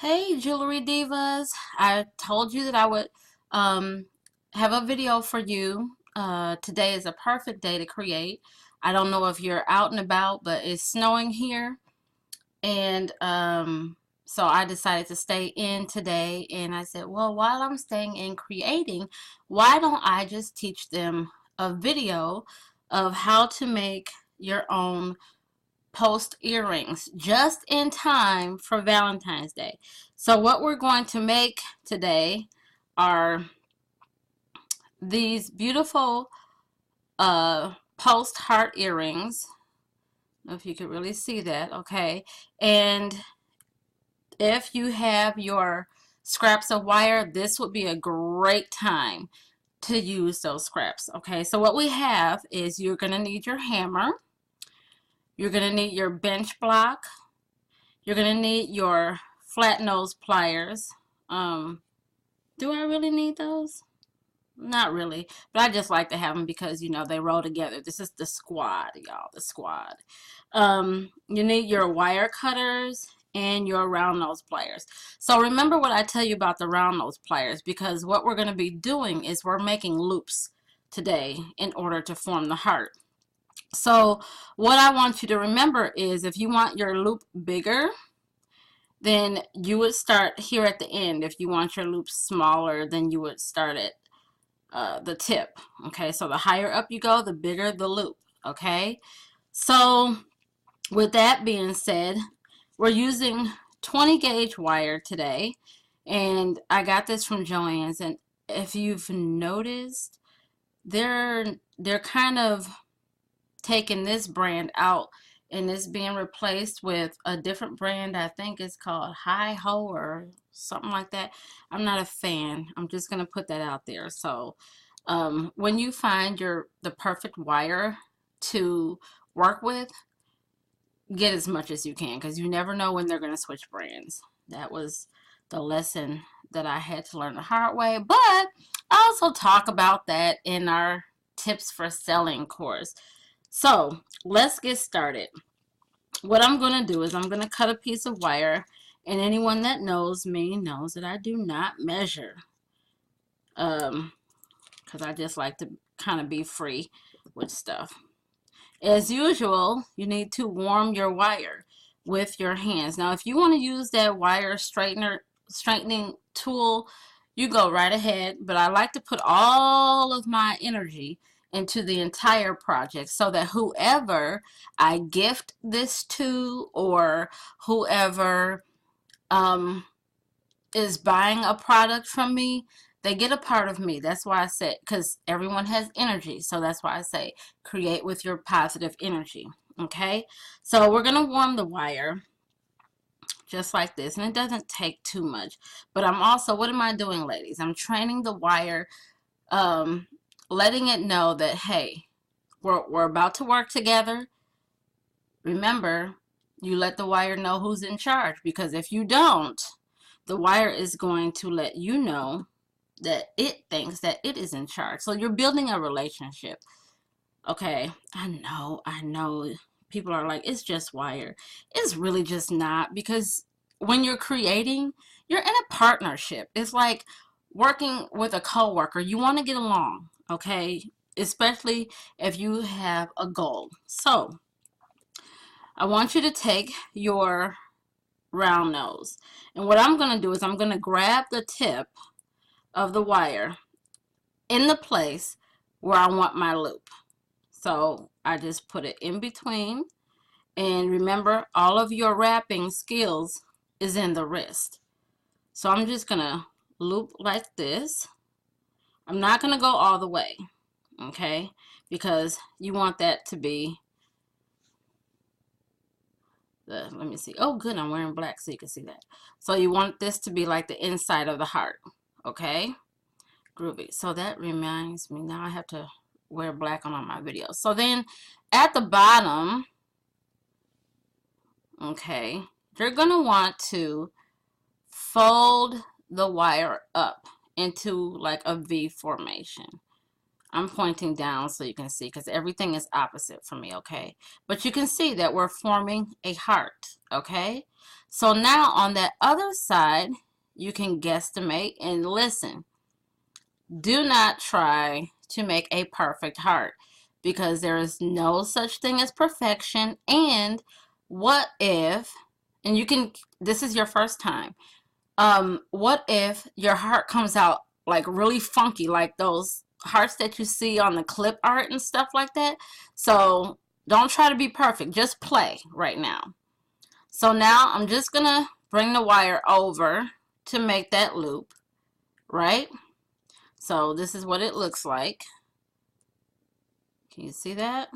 Hey, Jewelry Divas. I told you that I would um, have a video for you. Today is a perfect day to create. I don't know if you're out and about, but it's snowing here. And so I decided to stay in today. And I said, well, while I'm staying in creating, why don't I just teach them a video of how to make your own post earrings just in time for Valentine's Day. So what we're going to make today are these beautiful post heart earrings. I don't know if you could really see that, okay? And if you have your scraps of wire, this would be a great time to use those scraps, okay? So what we have is you're going to need your hammer. You're going to need your bench block. You're going to need your flat nose pliers. Do I really need those? Not really, but I just like to have them because, you know, they roll together. This is the squad, y'all, the squad. You need your wire cutters and your round nose pliers. So remember what I tell you about the round nose pliers, because what we're going to be doing is we're making loops today in order to form the heart. So what I want you to remember is if you want your loop bigger, then you would start here at the end. If you want your loop smaller, then you would start at the tip. Okay, so the higher up you go, the bigger the loop. Okay, so with that being said, we're using 20 gauge wire today, and I got this from Joann's. And if you've noticed, they're kind of taking this brand out, and it's being replaced with a different brand. I think it's called Hi Ho or something like that. I'm not a fan. I'm just gonna put that out there. So when you find the perfect wire to work with, get as much as you can, because you never know when they're gonna switch brands. That was the lesson that I had to learn the hard way. But I also talk about that in our tips for selling course. So let's get started. What I'm going to do is I'm going to cut a piece of wire, and anyone that knows me knows that I do not measure, because I just like to kind of be free with stuff. As usual, you need to warm your wire with your hands. Now if you want to use that wire straightening tool, you go right ahead, but I like to put all of my energy into the entire project so that whoever I gift this to, or whoever is buying a product from me, they get a part of me. That's why I said, because everyone has energy, so that's why I say create with your positive energy. Okay, so we're gonna warm the wire just like this, and it doesn't take too much. But I'm also, what am I doing, ladies? I'm training the wire, um, letting it know that, hey, we're about to work together. Remember, you let the wire know who's in charge, because if you don't, the wire is going to let you know that it thinks that it is in charge. So you're building a relationship. Okay, I know. People are like, it's just wire. It's really just not, because when you're creating, you're in a partnership. It's like working with a coworker. You want to get along, okay? Especially if you have a goal. So I want you to take your round nose. And what I'm going to do is I'm going to grab the tip of the wire in the place where I want my loop. So I just put it in between. And remember, all of your wrapping skills is in the wrist. So I'm just going to loop like this. I'm not going to go all the way, okay? Because you want that to be let me see. Oh, good, I'm wearing black so you can see that. So you want this to be like the inside of the heart, okay? Groovy. So that reminds me, now I have to wear black on all my videos. So then at the bottom, okay, you're going to want to fold the wire up into like a V formation. I'm pointing down so you can see, because everything is opposite for me, okay? But you can see that we're forming a heart, okay? So now on that other side, you can guesstimate and listen. Do not try to make a perfect heart because there is no such thing as perfection. And what if, and you can, this is your first time, what if your heart comes out like really funky, like those hearts that you see on the clip art and stuff like that? So don't try to be perfect, just play right now. So now I'm just gonna bring the wire over to make that loop, right? So this is what it looks like. Can you see that?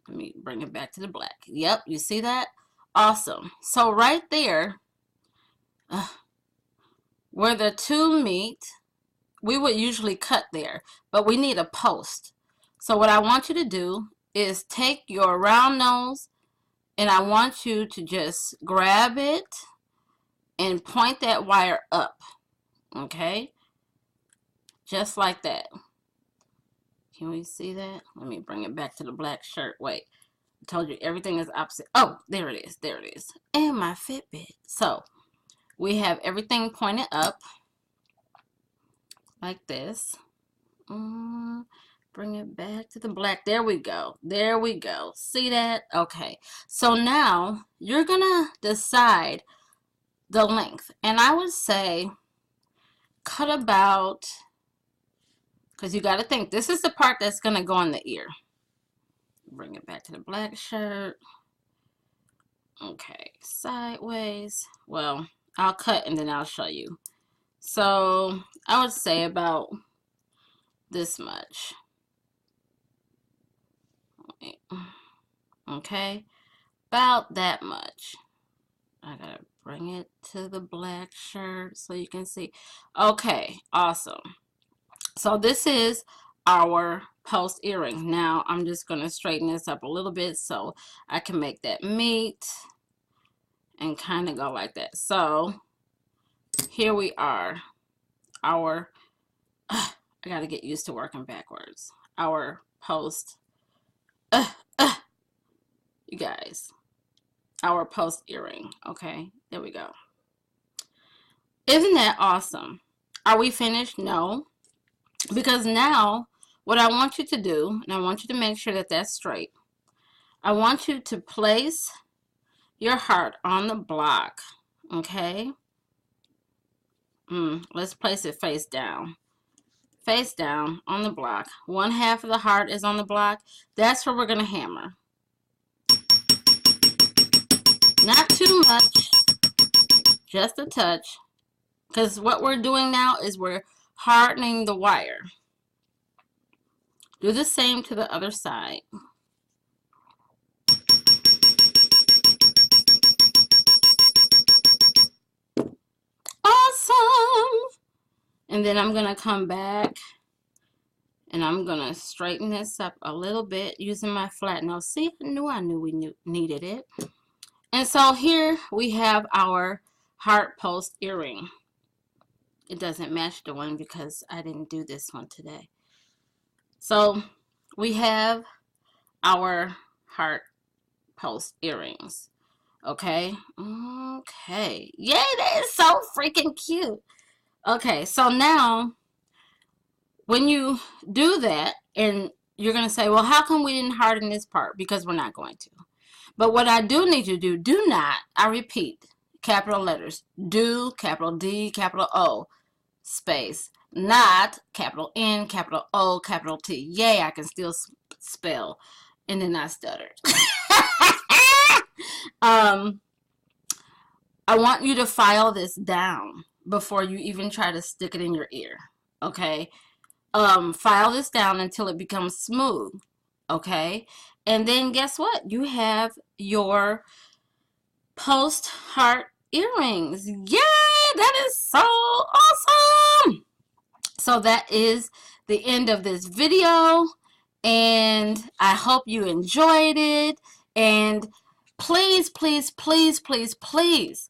Let me bring it back to the black. Yep, you see that? Awesome. So right there, where the two meet, we would usually cut there, but we need a post. So what I want you to do is take your round nose and I want you to just grab it and point that wire up, okay? Just like that. Can we see that? Let me bring it back to the black shirt. Wait, I told you everything is opposite. Oh, there it is. There it is. And my Fitbit. So we have everything pointed up like this. Bring it back to the black. There we go. There we go. See that? Okay. So now you're going to decide the length. And I would say cut about, because you got to think, this is the part that's going to go in the ear. Bring it back to the black shirt. Okay, sideways. Well, I'll cut and then I'll show you. So I would say about this much. Okay, about that much. I gotta bring it to the black shirt so you can see. Okay, awesome. So this is our post earring. Now I'm just going to straighten this up a little bit so I can make that meet and kind of go like that. So here we are. Our, I got to get used to working backwards. Our post, you guys, our post earring. Okay, there we go. Isn't that awesome? Are we finished? No. Because now what I want you to do, and I want you to make sure that that's straight, I want you to place your heart on the block, okay? Let's place it face down. Face down on the block. One half of the heart is on the block. That's where we're going to hammer. Not too much, just a touch. Because what we're doing now is we're hardening the wire. Do the same to the other side. Awesome! And then I'm going to come back and I'm going to straighten this up a little bit using my flat nose. See, I knew we needed it. And so here we have our heart post earring. It doesn't match the one because I didn't do this one today. So we have our heart post earrings. Okay. Okay. Yay, that is so freaking cute. Okay, so now when you do that, and you're going to say, well, how come we didn't harden this part? Because we're not going to. But what I do need you to do not, I repeat, capital letters, do, capital D, capital O, space, not, capital N, capital O, capital T. Yay, I can still spell. And then I stuttered. I want you to file this down before you even try to stick it in your ear. Okay? File this down until it becomes smooth. Okay? And then guess what? You have your post heart earrings. Yay! That is so awesome! So that is the end of this video. And I hope you enjoyed it. And please, please, please, please, please,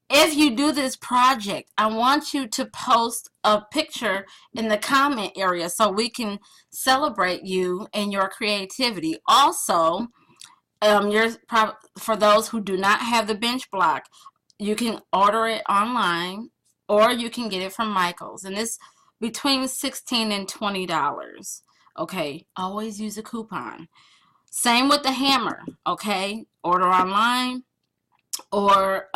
if you do this project, I want you to post a picture in the comment area so we can celebrate you and your creativity. Also, For those who do not have the bench block, you can order it online or you can get it from Michaels, and it's between $16 and $20. Okay, always use a coupon. Same with the hammer. Okay, order online or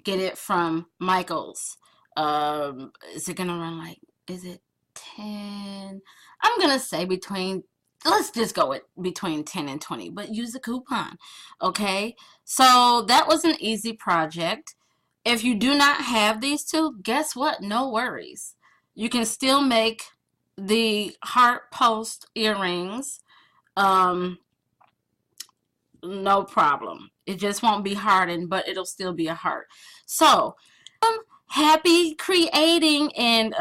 get it from Michaels. Is it gonna run like? Is it 10? I'm gonna say between. Let's just go with between 10 and 20, but use a coupon. Okay, so that was an easy project. If you do not have these two, guess what? No worries. You can still make the heart post earrings. Um, no problem. It just won't be hardened, but it'll still be a heart. So, happy creating and